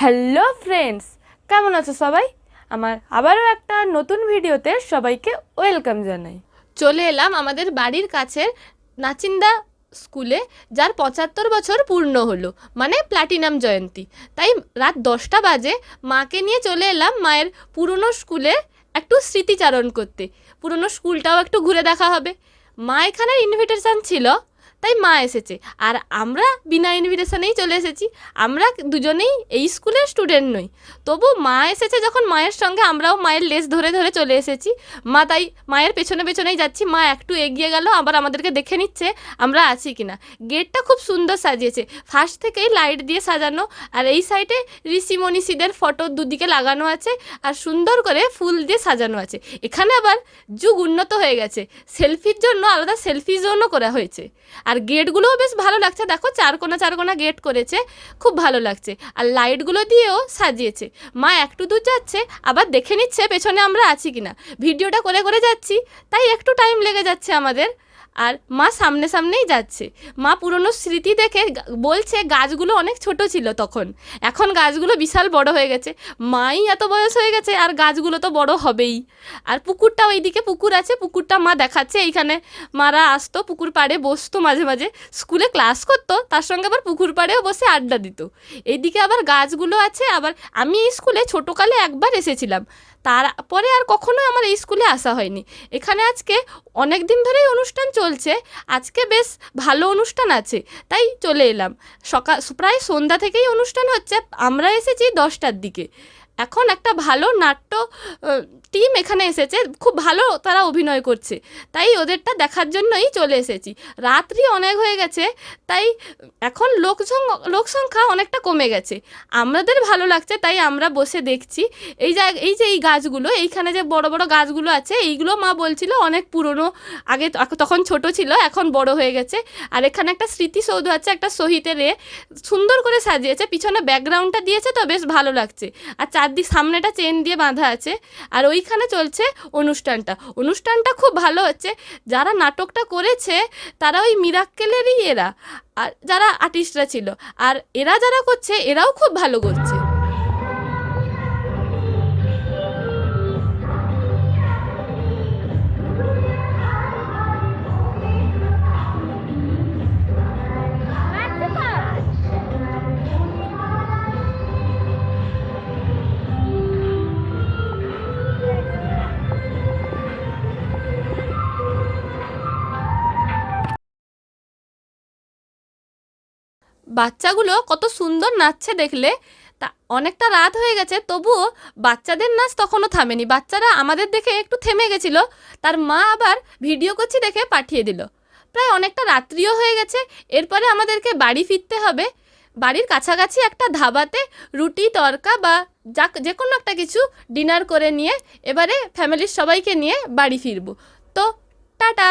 Hello friends, কেমন আছো সবাই? আমার আবারও একটা নতুন ভিডিওতে সবাইকে ওয়েলকাম জানাই। চলে এলাম আমাদের বাড়ির কাছের নাচিন্দা স্কুলে, যার ৭৫ বছর পূর্ণ হলো, মানে প্ল্যাটিনাম জয়ন্তী। তাই রাত 10টা বাজে মাকে নিয়ে চলে এলাম মায়ের পুরনো স্কুলে একটু স্মৃতিচারণ করতে। পুরনো স্কুলটাও একটু ঘুরে দেখা হবে। মা এখানে ইনভিটেশন ছিল, তাই মা এসেছে, আর আমরা বিনা ইনভিটেশনেই চলে এসেছি। আমরা দুজনেই এই স্কুলের স্টুডেন্ট নই, তবু মা এসেছে যখন মায়ের সঙ্গে আমরাও মায়ের লেস ধরে ধরে চলে এসেছি। তাই মায়ের পেছনে পেছনেই যাচ্ছি। মা একটু এগিয়ে গেল, আবার আমাদেরকে দেখে নিচ্ছে আমরা আছি কিনা। গেটটা খুব সুন্দর সাজিয়েছে, ফার্স্ট থেকেই লাইট দিয়ে সাজানো, আর এই সাইডে ঋষি মনীষীদের ফটো দুদিকে লাগানো আছে, আর সুন্দর করে ফুল দিয়ে সাজানো আছে। এখানে আবার যুগ উন্নত হয়ে গেছে, সেলফির জন্য আলাদা সেলফি জোনও করা হয়েছে। আর গেটগুলোও বেশ ভালো লাগছে, দেখো চারকোনা গেট করেছে, খুব ভালো লাগছে। আর লাইটগুলো দিয়েও সাজিয়েছে। মা একটু দূর যাচ্ছে, আবার দেখে নিচ্ছে পেছনে আমরা আছি কিনা। ভিডিওটা করে করে যাচ্ছি, তাই একটু টাইম লেগে যাচ্ছে আমাদের। আর মা সামনে সামনেই যাচ্ছে। মা পুরনো স্মৃতি দেখে বলছে গাছগুলো অনেক ছোট ছিল তখন, এখন গাছগুলো বিশাল বড় হয়ে গেছে। মাই এত বয়স হয়ে গেছে, আর গাছগুলো তো বড় হবেই। আর পুকুরটা, ওইদিকে পুকুর আছে, পুকুরটা মা দেখাচ্ছে। এইখানে মারা আসতো, পুকুর পাড়ে বসতো মাঝে মাঝে, স্কুলে ক্লাস করতো, তার সঙ্গে আবার পুকুর পাড়েও বসে আড্ডা দিত। এইদিকে আবার গাছগুলো আছে। আবার আমি এই স্কুলে ছোটোকালে একবার এসেছিলাম, তারপরে আর কখনো আমার এই স্কুলে আসা হয়নি। এখানে আজকে অনেক দিন ধরেই অনুষ্ঠান চলছে, আজকে বেশ ভালো অনুষ্ঠান আছে, তাই চলে এলাম। প্রায় সন্ধ্যা থেকেই অনুষ্ঠান হচ্ছে, আমরা এসেছি 10টার দিকে। এখন একটা ভালো নাট্য টিম এখানে এসেছে, খুব ভালো তারা অভিনয় করছে, তাই ওদেরটা দেখার জন্যই চলে এসেছি। রাত্রি অনেক হয়ে গেছে, তাই এখন লোক সংখ্যা অনেকটা কমে গেছে। আমাদের ভালো লাগছে, তাই আমরা বসে দেখছি। এই যে এই গাছগুলো, এইখানে যে বড় বড় গাছগুলো আছে, এইগুলো মা বলছিল অনেক পুরনো, আগে তখন ছোট ছিল, এখন বড় হয়ে গেছে। আর এখানে একটা স্মৃতিসৌধ আছে, একটা শহীদের সুন্দর করে সাজিয়েছে, পিছনে ব্যাকগ্রাউন্ডটা দিয়েছে, তো বেশ ভালো লাগছে। আর চারদিক সামনেটা চেন দিয়ে বাঁধা আছে। আর ওইখানে চলছে অনুষ্ঠানটা খুব ভালো হচ্ছে। যারা নাটকটা করেছে তারা ওই মিরাক্কেলেরই এরা, আর যারা আর্টিস্টরা ছিল, আর এরা যারা করছে এরাও খুব ভালো করছে। বাচ্চাগুলো কত সুন্দর নাচছে দেখলে। তা অনেকটা রাত হয়ে গেছে, তবুও বাচ্চাদের নাচ তখনও থামেনি। বাচ্চারা আমাদের দেখে একটু থেমে গেছিলো, তার মা আবার ভিডিও করছি দেখে পাঠিয়ে দিল। প্রায় অনেকটা রাত্রিও হয়ে গেছে, এরপরে আমাদেরকে বাড়ি ফিরতে হবে। বাড়ির কাছাকাছি একটা ধাবাতে রুটি তড়কা বা যে কোনো একটা কিছু ডিনার করে নিয়ে এবারে ফ্যামিলির সবাইকে নিয়ে বাড়ি ফিরবো। তো টাটা।